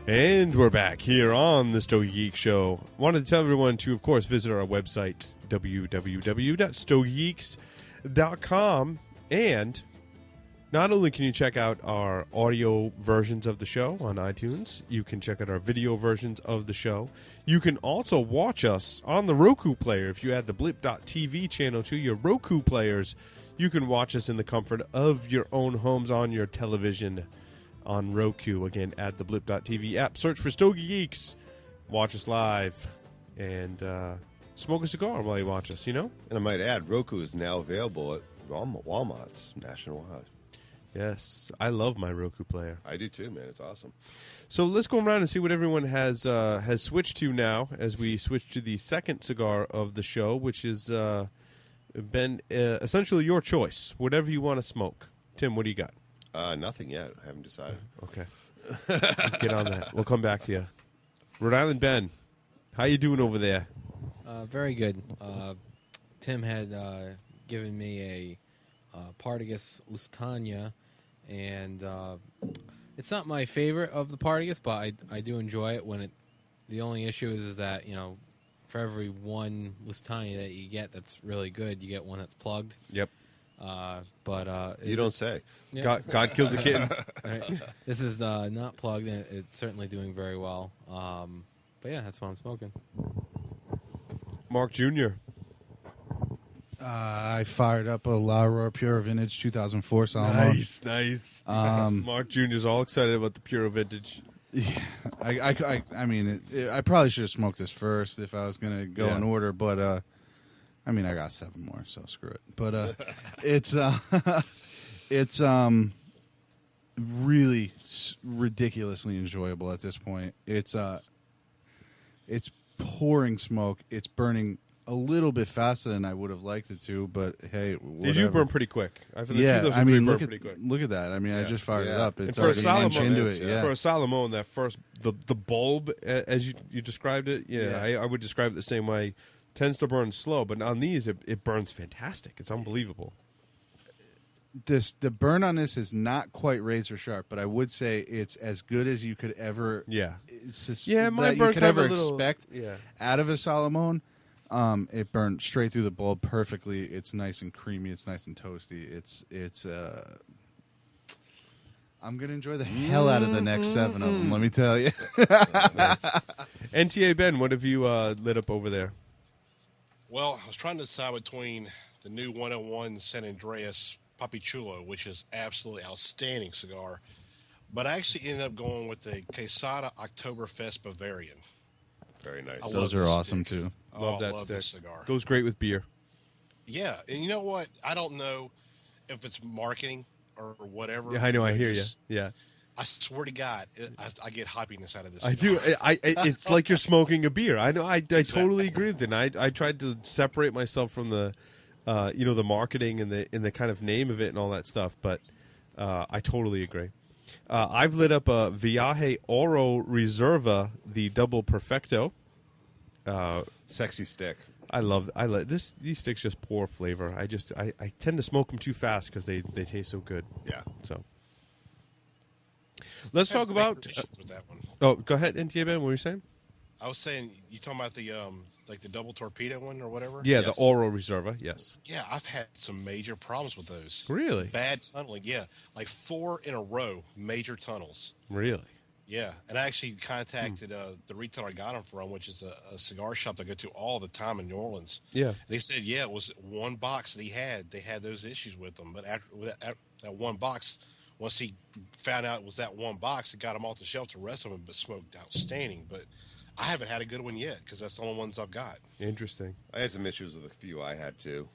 And we're back here on the Stogie Geeks Show. Wanted to tell everyone to, of course, visit our website, www.stogiegeeks.com. And not only can you check out our audio versions of the show on iTunes, you can check out our video versions of the show. You can also watch us on the Roku player. If you add the blip.tv channel to your Roku players, you can watch us in the comfort of your own homes on your television on Roku. Again, add the blip.tv app, search for Stogie Geeks, watch us live, and smoke a cigar while you watch us, you know? And I might add, Roku is now available at Walmart's nationwide. Yes, I love my Roku player. I do too, man. It's awesome. So let's go around and see what everyone has switched to now as we switch to the second cigar of the show, which has been essentially your choice, whatever you want to smoke. Tim, what do you got? Nothing yet. I haven't decided. Okay. Get on that. We'll come back to you. Rhode Island Ben, how you doing over there? Very good. Tim had given me a Partagas Lusitania, and it's not my favorite of the Partagas, but I do enjoy it. The only issue is that, for every one Lusitania that you get that's really good, you get one that's plugged. Yep. But you don't say. Yeah. God kills a kitten. Right. This is not plugged, and it's certainly doing very well. But yeah, that's what I'm smoking. Mark Jr. I fired up a La Aurora Pure Vintage 2004 Salomon. Nice. Mark Jr. is all excited about the Pure Vintage. Yeah, I mean, I probably should have smoked this first if I was going to go in order, but I mean, I got 7 more, so screw it. But it's really ridiculously enjoyable at this point. It's pouring smoke. It's burning a little bit faster than I would have liked it to, but hey, whatever. They do burn pretty quick. Yeah, I mean, look pretty quick. at that. I mean, I just fired it up. It's for a already an inch into it. Yeah. For a Salomon, that first the bulb, as you described it, I would describe it the same way. Tends to burn slow, but on these, it burns fantastic. It's unbelievable. The burn on this is not quite razor sharp, but I would say it's as good as you could ever. Yeah, my burn you could ever expect out of a Salomon. It burned straight through the bulb perfectly. It's nice and creamy. It's nice and toasty. It's. I'm gonna enjoy the hell out of the next 7 of them. Let me tell you. Nice. NTA Ben, what have you lit up over there? Well, I was trying to decide between the new 101 San Andreas Papi Chulo, which is absolutely outstanding cigar, but I actually ended up going with the Quesada Oktoberfest Bavarian. Very nice. Those are awesome too. Love that this cigar. Goes great with beer. Yeah, and you know what? I don't know if it's marketing or whatever. Yeah, I know. I hear you. Yeah. I swear to God, I get happiness out of this. I do. It's like you're smoking a beer. I know. I totally agree with it. And I tried to separate myself from the, the marketing and the kind of name of it and all that stuff. But I totally agree. I've lit up a Viaje Oro Reserva, the Double Perfecto. Sexy stick. I love this. These sticks just pour flavor. I tend to smoke them too fast because they taste so good. Yeah. So. Let's talk about. With that one. Oh, go ahead, NTA Ben. What were you saying? I was saying, you talking about the the double torpedo one or whatever? Yeah, yes. The Oro Reserva. Yes. Yeah, I've had some major problems with those. Really? Bad tunneling. Yeah, like 4 in a row, major tunnels. Really? Yeah, and I actually contacted the retailer I got them from, which is a cigar shop that I go to all the time in New Orleans. Yeah. And they said, yeah, it was one box that they had those issues with them, but after that one box. Once he found out it was that one box, it got him off the shelf. The rest of them, but smoked outstanding. But I haven't had a good one yet because that's the only ones I've got. Interesting. I had some issues with a few I had too.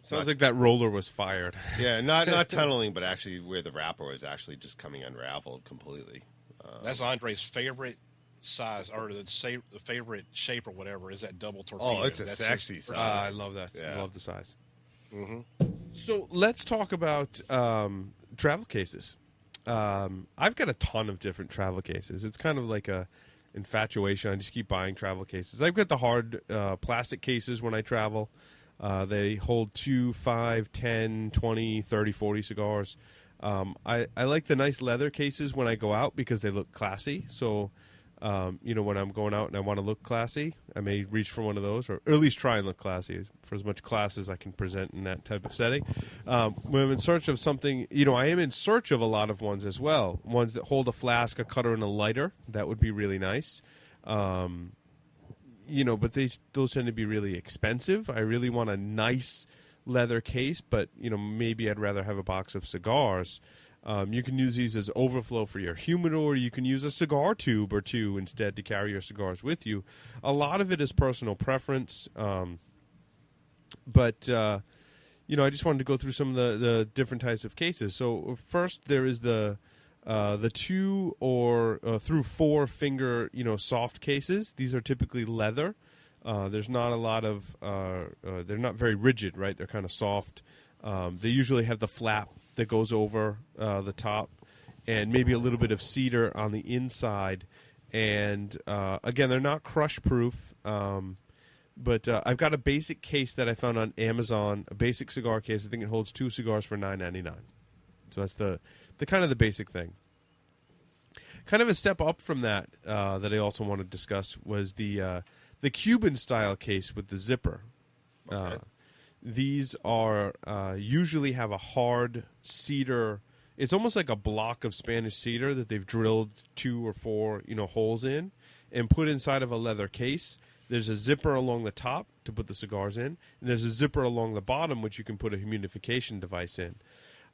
Sounds like that roller was fired. Yeah, not tunneling, but actually where the wrapper was actually just coming unraveled completely. That's Andre's favorite size, or the favorite shape or whatever, is that double torpedo. Oh, it's a sexy size. I love that. Yeah. I love the size. Mm-hmm. So let's talk about travel cases. I've got a ton of different travel cases. It's kind of like a infatuation. I just keep buying travel cases. I've got the hard plastic cases when I travel. They hold 2, 5, 10, 20, 30, 40 cigars. I like the nice leather cases when I go out because they look classy. So, when I'm going out and I want to look classy, I may reach for one of those, or at least try and look classy for as much class as I can present in that type of setting. When I'm in search of something, I am in search of a lot of ones as well. Ones that hold a flask, a cutter, and a lighter. That would be really nice. But those tend to be really expensive. I really want a nice leather case, but maybe I'd rather have a box of cigars. You can use these as overflow for your humidor. You can use a cigar tube or two instead to carry your cigars with you. A lot of it is personal preference, but I just wanted to go through some of the different types of cases. So first, there is the 2 or through 4 finger soft cases. These are typically leather. There's not a lot of they're not very rigid, right? They're kind of soft. They usually have the flap that goes over the top, and maybe a little bit of cedar on the inside. And again, they're not crush proof, but I've got a basic case that I found on Amazon, a basic cigar case. I think it holds 2 cigars for $9.99. So that's the kind of the basic thing. Kind of a step up from that that I also want to discuss was the Cuban style case with the zipper. Okay. These are usually have a hard cedar. It's almost like a block of Spanish cedar that they've drilled 2 or 4 holes in and put inside of a leather case. There's a zipper along the top to put the cigars in, and there's a zipper along the bottom which you can put a humidification device in.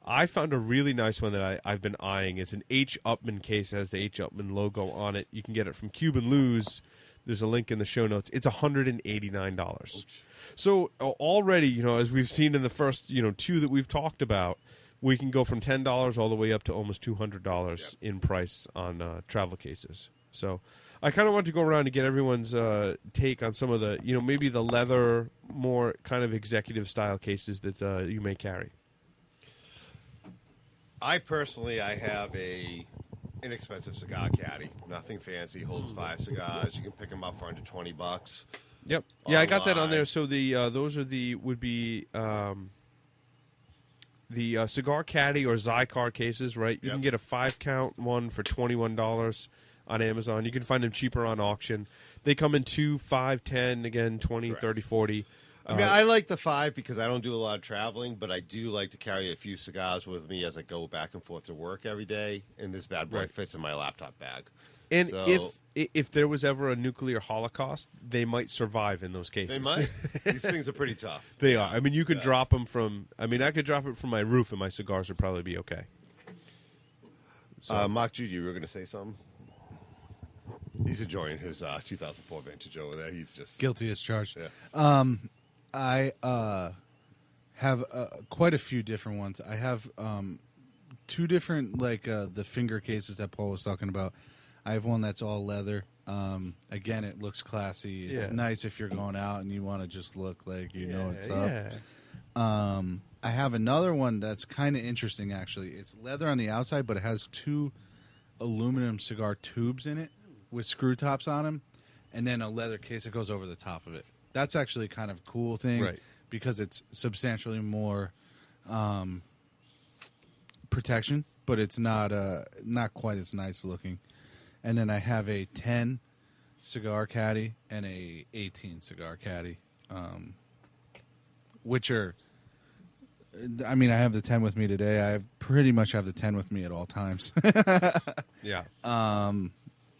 I found a really nice one that I've been eyeing. It's an H. Upmann case. It has the H. Upmann logo on it. You can get it from Cuban Luz. There's a link in the show notes. It's $189. So already, as we've seen in the first, 2 that we've talked about, we can go from $10 all the way up to almost $200 in price on travel cases. So I kind of want to go around and get everyone's take on some of the, maybe the leather, more kind of executive style cases that you may carry. I have a inexpensive cigar caddy. Nothing fancy. Holds 5 cigars. You can pick them up for under $20. Yep. Yeah, I got that on there. So the those are the cigar caddy or Cigar cases, right? You can get a 5-count one for $21 on Amazon. You can find them cheaper on auction. They come in 2, 5, 10, again 20, Correct. 30, 40. I like the 5 because I don't do a lot of traveling, but I do like to carry a few cigars with me as I go back and forth to work every day, and this bad boy fits in my laptop bag. And so, if there was ever a nuclear holocaust, they might survive in those cases. They might. These things are pretty tough. They are. I mean, you could drop them from... I could drop it from my roof, and my cigars would probably be okay. So, Mark Judy, you were going to say something? He's enjoying his 2004 vintage over there. He's just... Guilty as charged. Yeah. I have quite a few different ones. I have 2 different, the finger cases that Paul was talking about. I have one that's all leather. Again, it looks classy. It's nice if you're going out and you want to just look like what's up. I have another one that's kind of interesting, actually. It's leather on the outside, but it has 2 aluminum cigar tubes in it with screw tops on them, and then a leather case that goes over the top of it. That's actually kind of a cool thing because it's substantially more protection, but it's not quite as nice looking. And then I have a 10 cigar caddy and a 18 cigar caddy, which are... I have the 10 with me today. I pretty much have the 10 with me at all times. Yeah.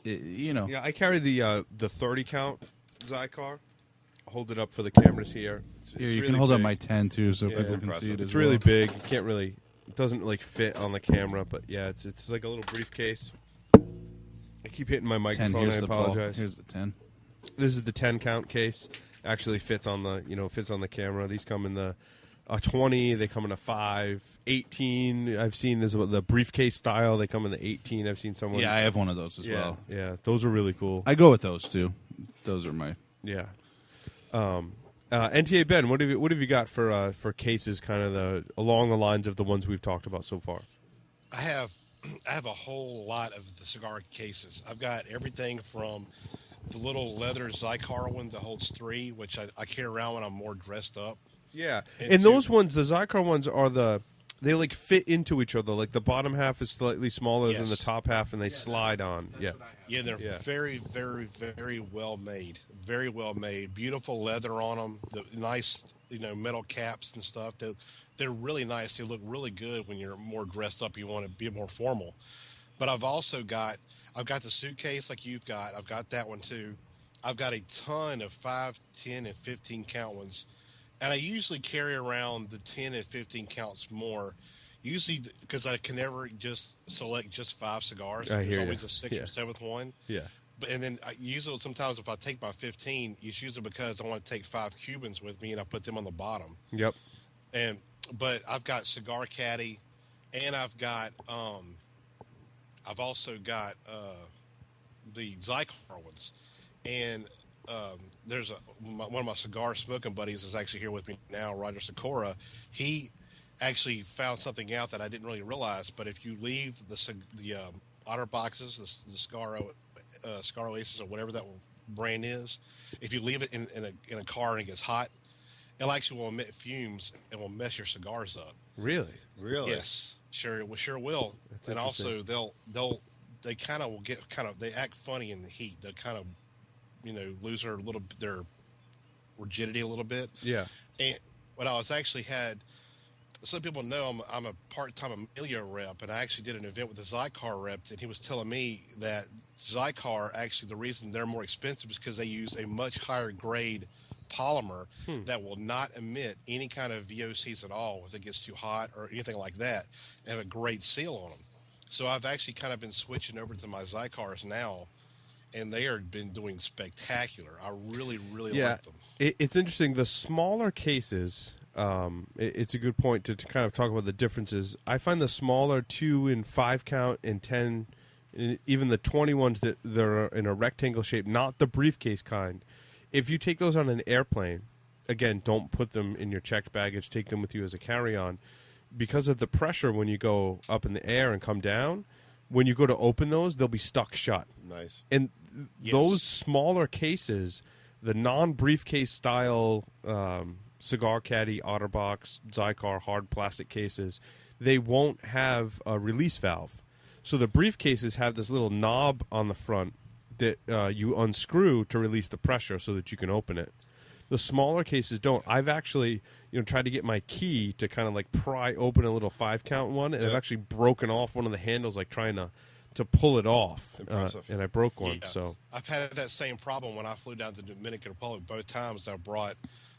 Yeah, I carry the 30 count Cigar. Hold it up for the cameras here. Here, you really can hold up my 10 too, so people can see it. It's really big. You can't really. It doesn't fit on the camera, but yeah, it's like a little briefcase. I keep hitting my microphone. I apologize. Here's the 10. This is the 10 count case. Actually fits on the camera. These come in the 20. They come in a 5, 18. I've seen this with the briefcase style. They come in the 18. I've seen someone. Yeah, I have one of those as well. Yeah, those are really cool. I go with those too. Those are my. Yeah. NTA Ben, what have you got for cases, kind of along the lines of the ones we've talked about so far? I have a whole lot of the cigar cases. I've got everything from the little leather Cigar one that holds 3, which I carry around when I'm more dressed up. Yeah, and those ones, the Cigar ones, are They like fit into each other. Like the bottom half is slightly smaller than the Yes. top half, and they slide on. Yeah. Yeah, they're Yeah. very, very, very well made. Very well made. Beautiful leather on them. The nice, metal caps and stuff. They're really nice. They look really good when you're more dressed up. You want to be more formal. But I've got the suitcase like you've got. I've got that one too. I've got a ton of 5, 10, and 15 count ones. And I usually carry around the 10 and 15 counts more. Usually because I can never just select just 5 cigars. I There's hear always ya. a 6th Yeah. or 7th one. Yeah. And then usually sometimes if I take my 15, it's usually because I want to take 5 Cubans with me and I put them on the bottom. Yep. But I've got Cigar Caddy, and I've also got the Zycar ones, and there's one of my cigar smoking buddies is actually here with me now, Roger Sikora. He actually found something out that I didn't really realize. But if you leave the otter boxes, the Cigar Oasis or whatever that brand is, if you leave it in a car and it gets hot, it actually will emit fumes and will mess your cigars up. Really? Really? Yes, sure, it sure will. That's And also interesting. they kind of will they act funny in the heat. They kind of lose their rigidity a little bit. Yeah. And what I was actually had, some people know I'm a part-time Amelia rep, and I actually did an event with the Zycar rep, and he was telling me that Zycar, actually the reason they're more expensive is because they use a much higher grade polymer that will not emit any kind of VOCs at all if it gets too hot or anything like that, and have a great seal on them. So I've actually kind of been switching over to my Zycars now, and they are been doing spectacular. I really, really like them. It's interesting. The smaller cases, it's a good point to kind of talk about the differences. I find the smaller 2 and 5 count and 10, and even the 20 ones that are in a rectangle shape, not the briefcase kind. If you take those on an airplane, again, don't put them in your checked baggage. Take them with you as a carry-on. Because of the pressure when you go up in the air and come down, when you go to open those, they'll be stuck shut. Nice. And Yes. those smaller cases, the non-briefcase style Cigar Caddy, Otterbox, Zycar hard plastic cases, they won't have a release valve. So the briefcases have this little knob on the front that you unscrew to release the pressure so that you can open it. The smaller cases don't. I've actually tried to get my key to kind of like pry open a little 5 count one, and I've actually broken off one of the handles, like trying to pull it off. Impressive. And I broke one. Yeah. So I've had that same problem when I flew down to the Dominican Republic. Both times I brought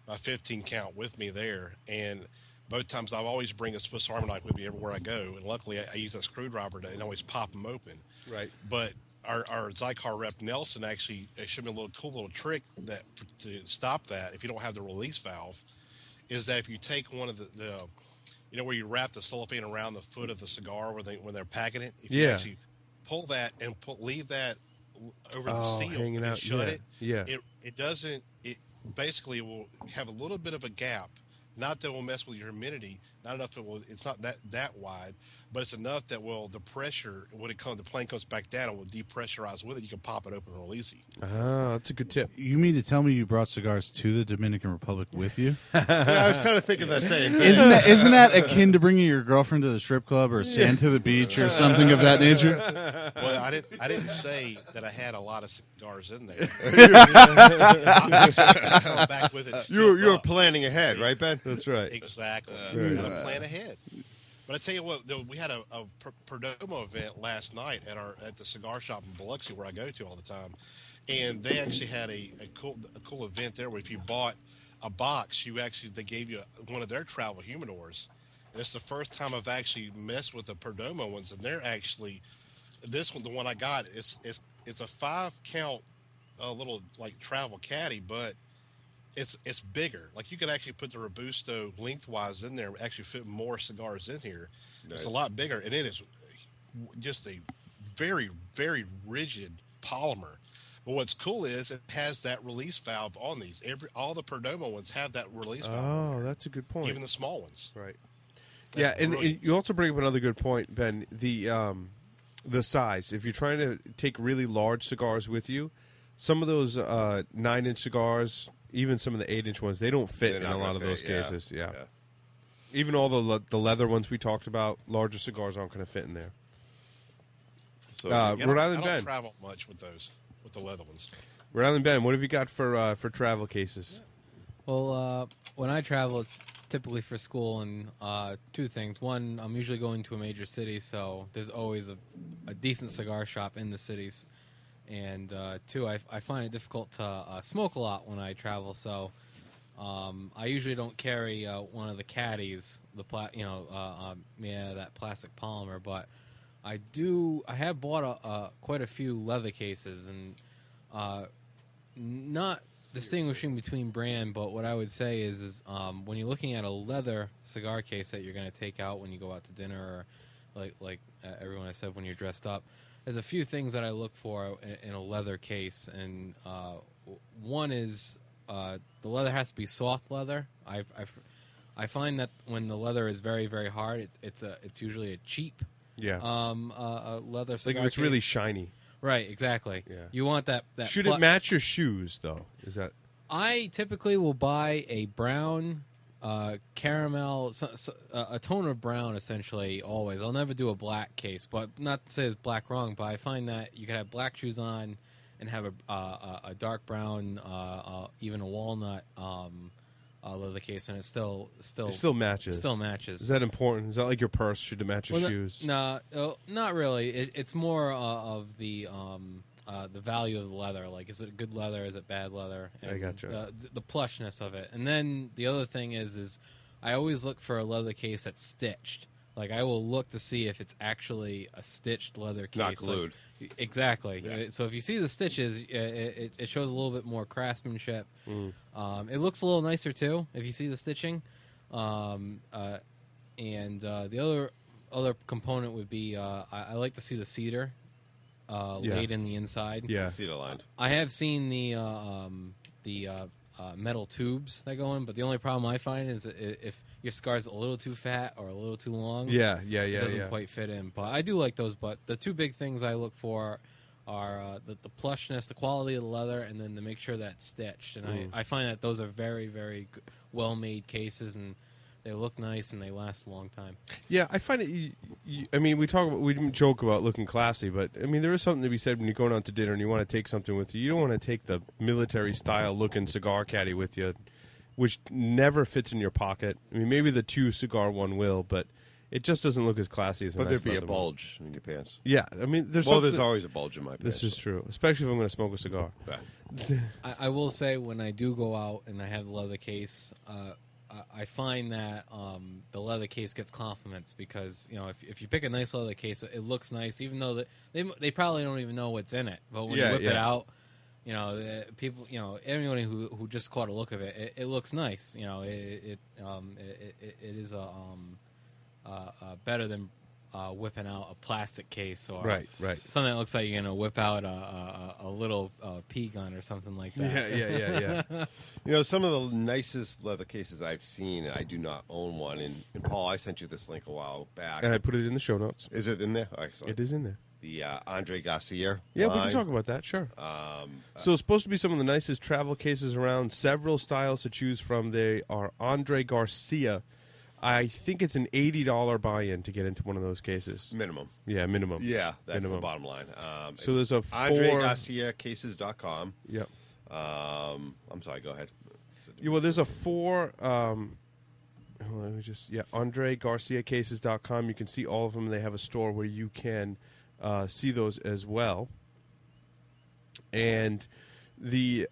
my 15 count with me there, and both times I've always bring a Swiss Army knife with me everywhere I go. And luckily, I use that screwdriver and always pop them open. right. But our Zycar rep Nelson actually showed me a cool little trick that to stop that if you don't have the release valve, is that if you take one of the where you wrap the cellophane around the foot of the cigar when they're packing it, if you Yeah. actually pull that and leave that over the seal hanging and out. shut it, Yeah. it doesn't. It basically will have a little bit of a gap. Not that it will mess with your humidity. Not enough. It's not that wide, but it's enough that the pressure when the plane comes back down, it will depressurize with it. You can pop it open real easy. Ah, that's a good tip. You mean to tell me you brought cigars to the Dominican Republic with you? Yeah, I was kind of thinking that same thing. Isn't that akin to bringing your girlfriend to the strip club or sand to the beach or something of that nature? Well, I didn't say that I had a lot of cigars in there. I come back with it. You filled were up. planning ahead, right, Ben? That's right. Exactly. Right. Gotta plan ahead. But I tell you what, we had a Perdomo event last night at the cigar shop in Biloxi where I go to all the time, and they actually had a cool event there where if you bought a box, they gave you one of their travel humidors. And it's the first time I've actually messed with the Perdomo ones, and they're actually this one, the one I got, it's a 5 count little like travel caddy, but it's bigger. Like you could actually put the Robusto lengthwise in there and actually fit more cigars in here. Nice. It's a lot bigger, and it is just a very, very rigid polymer. But what's cool is it has that release valve on these. All the Perdomo ones have that release valve. Oh, that's a good point. Even the small ones. Right. That's Yeah, and brilliant. you also bring up another good point, Ben. The size. If you're trying to take really large cigars with you, some of those 9-inch cigars, even some of the 8-inch ones, they don't fit They're in not a lot gonna of those fit, yeah. cases. Yeah. Even all the leather ones we talked about, larger cigars aren't going to fit in there. So Yeah, Rhode Island I don't Ben. travel much with those, with the leather ones. Rhode Island Ben, what have you got for travel cases? Well, when I travel, it's typically for school, and two things. One, I'm usually going to a major city, so there's always a decent cigar shop in the cities. And two, I find it difficult to smoke a lot when I travel, so I usually don't carry one of the caddies, that plastic polymer, but I have bought quite a few leather cases, and not distinguishing between brand, but what I would say is when you're looking at a leather cigar case that you're going to take out when you go out to dinner, or like everyone has said, when you're dressed up, there's a few things that I look for in a leather case, and one is the leather has to be soft leather. I find that when the leather is very, very hard, it's usually a cheap leather cigar It's case. really shiny. Right, exactly. Yeah. You want that Should it match your shoes, though? Is that... I typically will buy a brown, caramel, a tone of brown, essentially, always. I'll never do a black case, but not to say it's black wrong, but I find that you can have black shoes on and have a dark brown, even a walnut leather case, and it still matches. Still matches. Is that important? Is that like your purse? Should it match your Well, shoes? No, not really. It's more of the value of the leather. Like, is it good leather? Is it bad leather? And I gotcha. The plushness of it. And then the other thing is I always look for a leather case that's stitched. Like, I will look to see if it's actually a stitched leather case. Not glued. Like, exactly. Yeah. So if you see the stitches, it shows a little bit more craftsmanship. Mm. It looks a little nicer, too, if you see the stitching. And the other component would be I like to see the cedar laid in the inside. Yeah. Cedar lined. I have seen the metal tubes that go in, but the only problem I find is if your cigar's a little too fat or a little too long, it doesn't quite fit in. But I do like those. But the two big things I look for are the plushness, the quality of the leather, and then to make sure that it's stitched. And I find that those are very, very well-made cases, and they look nice and they last a long time. Yeah, I find it. We didn't joke about looking classy, but I mean, there is something to be said when you're going out to dinner and you want to take something with you. You don't want to take the military style looking cigar caddy with you, which never fits in your pocket. I mean, maybe the 2-cigar one will, but it just doesn't look as classy as. But nice there'd be a leather bulge in your pants. Yeah, I mean, there's always a bulge in my pants. This is true, especially if I'm going to smoke a cigar. Right. I will say, when I do go out and I have the leather case, I find that the leather case gets compliments because, if you pick a nice leather case, it looks nice, even though they probably don't even know what's in it. But when you whip it out, people, everybody who just caught a look of it, it looks nice. It is better than whipping out a plastic case or Right. something that looks like you're gonna whip out a little pea gun or something like that. Yeah. Some of the nicest leather cases I've seen, and I do not own one. And Paul, I sent you this link a while back. And I put it in the show notes. Is it in there? Excellent. It is in there. The Andre Garcia. Yeah, we line. can talk about that, sure. So it's supposed to be some of the nicest travel cases around. Several styles to choose from. They are Andre Garcia. I think it's an $80 buy-in to get into one of those cases. Minimum. Yeah, minimum. Yeah, that's minimum. the bottom line. So there's a AndreGarciaCases.com. Yep. I'm sorry, go ahead. Yeah, well, there's a 4... let me just... Yeah, AndreGarciaCases.com. You can see all of them. They have a store where you can see those as well. And... the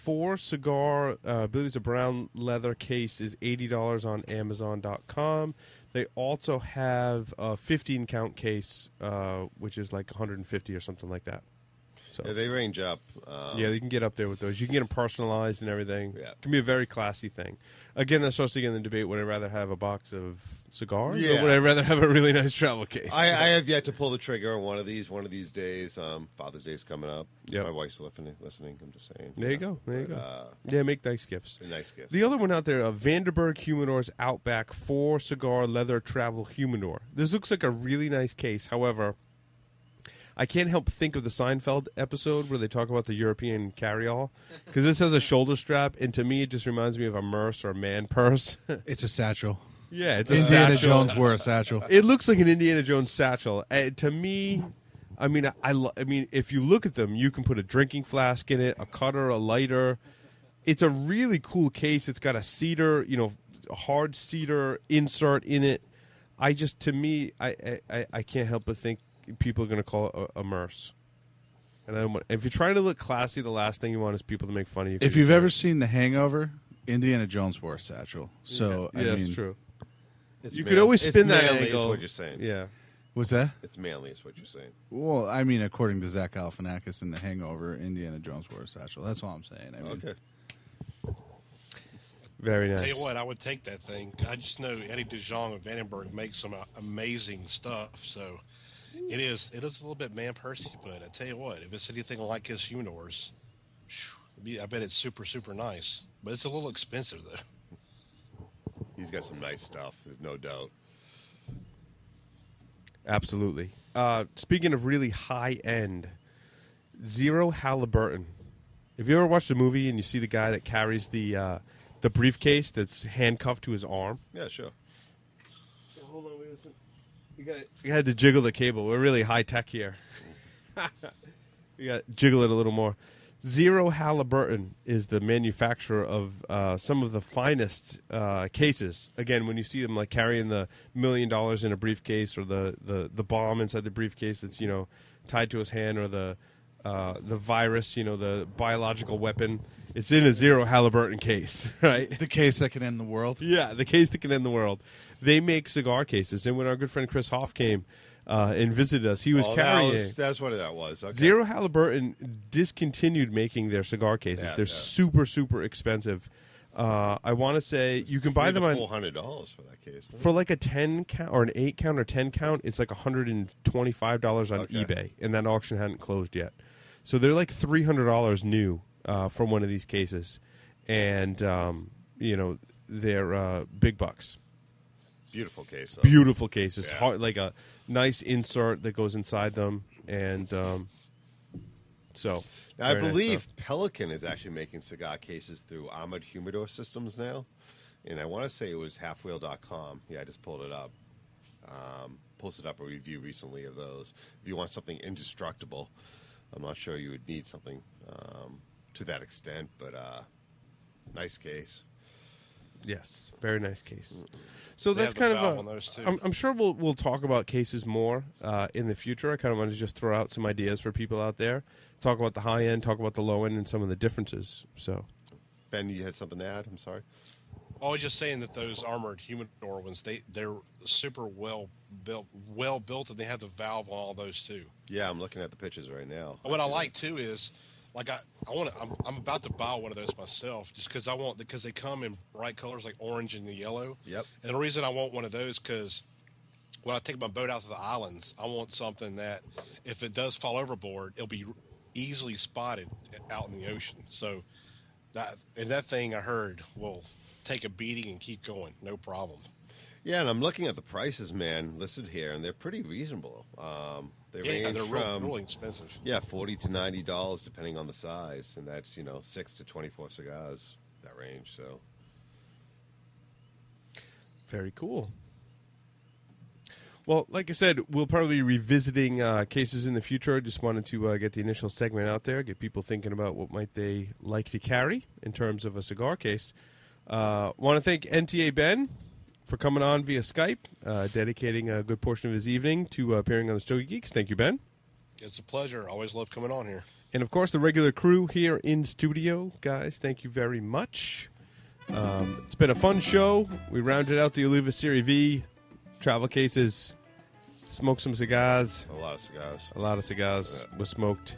4-cigar, I believe it's a brown leather case, is $80 on Amazon.com. They also have a 15-count case, which is like $150 or something like that. So Yeah, they range up. yeah, you can get up there with those. You can get them personalized and everything. Yeah. It can be a very classy thing. Again, that starts to get in the debate, would I rather have a box of cigars Yeah. or would I rather have a really nice travel case? I have yet to pull the trigger on one of these days. Father's Day's coming up. Yep. My wife's listening. I'm just saying. There you go. There you But, go. Yeah, make nice gifts. A nice gift. The other one out there, Vanderburg Humidor's Outback 4-cigar leather travel humidor. This looks like a really nice case. However, I can't help think of the Seinfeld episode where they talk about the European carry-all, because this has a shoulder strap, and to me it just reminds me of a merce or a man purse. It's a satchel. Yeah, it's a Indiana satchel. Jones wore a satchel. It looks like an Indiana Jones satchel. To me, I mean, I mean, if you look at them, you can put a drinking flask in it, a cutter, a lighter. It's a really cool case. It's got a cedar, a hard cedar insert in it. To me, I can't help but think people are going to call it a merce. And if you're trying to look classy, the last thing you want is people to make fun of you. If you've ever seen The Hangover, Indiana Jones wore a satchel. So yeah, I mean, that's true. It's You could always spin that manly, angle. Is what you're saying. Yeah. What's that? It's manly, is what you're saying. Well, I mean, according to Zach Galifianakis in The Hangover, Indiana Jones wore a satchel. That's all I'm saying. I mean, Okay. Very nice. Tell you what, I would take that thing. I just know Eddie DeJong of Vandenberg makes some amazing stuff. So it is a little bit man pursy, but I tell you what, if it's anything like his humidors, I bet it's super, super nice. But it's a little expensive, though. He's got some nice stuff. There's no doubt. Absolutely. Speaking of really high end, Zero Halliburton. Have you ever watched a movie and you see the guy that carries the briefcase that's handcuffed to his arm? Yeah, sure. Hold on, wait a second. You had to jiggle the cable. We're really high tech here. You got to jiggle it a little more. Zero Halliburton is the manufacturer of some of the finest cases. Again, when you see them like carrying the $1 million in a briefcase, or the bomb inside the briefcase that's tied to his hand, or the virus, the biological weapon, it's in a Zero Halliburton case, right? the case that can end the world. Yeah, the case that can end the world. They make cigar cases, and when our good friend Chris Hoff came and visited us, he was carrying. That's what that was. Okay. Zero Halliburton discontinued making their cigar cases. Yeah, They're super, super expensive. I want to say you can buy them on $400 for that case. Right? for like a 10 count or an 8 count or 10 count. It's like $125 on eBay, and that auction hadn't closed yet. So they're like $300 new for one of these cases, and they're big bucks. Beautiful case. Though. Beautiful cases, Yeah. hard, like a nice insert that goes inside them, and so. Now, I very nice believe stuff. Pelican is actually making cigar cases through Armored Humidor Systems now, and I want to say it was halfwheel.com. Yeah, I just pulled it up. Posted up a review recently of those. If you want something indestructible, I'm not sure you would need something to that extent, but nice case. Yes, very nice case. So They that's have the kind valve of on those, too. I'm sure we'll talk about cases more in the future. I kind of want to just throw out some ideas for people out there. Talk about the high end, talk about the low end, and some of the differences. So, Ben, you had something to add? I'm sorry. I was just saying that those armored humidor ones, they're super well built, and they have the valve on all those too. Yeah, I'm looking at the pictures right now. What I like too is, like I'm about to buy one of those myself, just because they come in bright colors like orange and yellow. Yep. And the reason I want one of those, because when I take my boat out to the islands, I want something that if it does fall overboard, it'll be easily spotted out in the ocean. So that thing I heard will take a beating and keep going, no problem. Yeah, and I'm looking at the prices, man, listed here, and they're pretty reasonable. They range They're from really expensive. $40 to $90 depending on the size, and that's 6 to 24 cigars, that range. So very cool. Well, like I said, we'll probably be revisiting cases in the future. I just wanted to get the initial segment out there, get people thinking about what might they like to carry in terms of a cigar case. Want to thank NTA Ben for coming on via Skype, dedicating a good portion of his evening to appearing on the Stogie Geeks. Thank you, Ben. It's a pleasure. Always love coming on here. And, of course, the regular crew here in studio. Guys, thank you very much. It's been a fun show. We rounded out the Oliva Serie V, travel cases, smoked some cigars. a lot of cigars. A lot of cigars were smoked.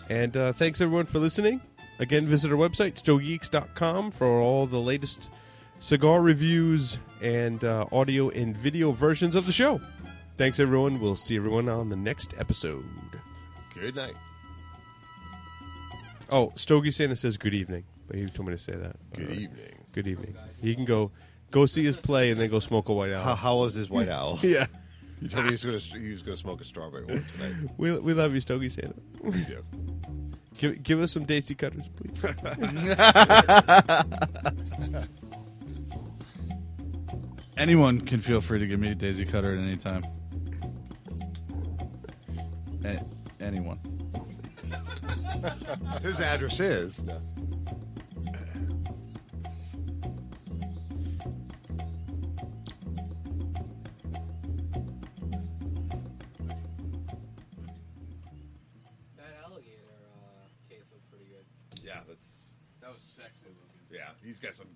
And thanks, everyone, for listening. Again, visit our website, stogiegeeks.com, for all the latest cigar reviews and audio and video versions of the show. Thanks, everyone. We'll see everyone on the next episode. Good night. Oh, Stogie Santa says good evening, but he told me to say that. Good evening. Good evening. He can go see his play and then go smoke a white owl. How was his white owl? Yeah. He told me he was gonna smoke a strawberry one tonight. We love you, Stogie Santa. We do. Give us some Daisy Cutters, please. Anyone can feel free to give me a daisy cutter at any time. Anyone. His address is. That alligator case looks pretty good. Yeah, That was sexy looking. yeah. He's got some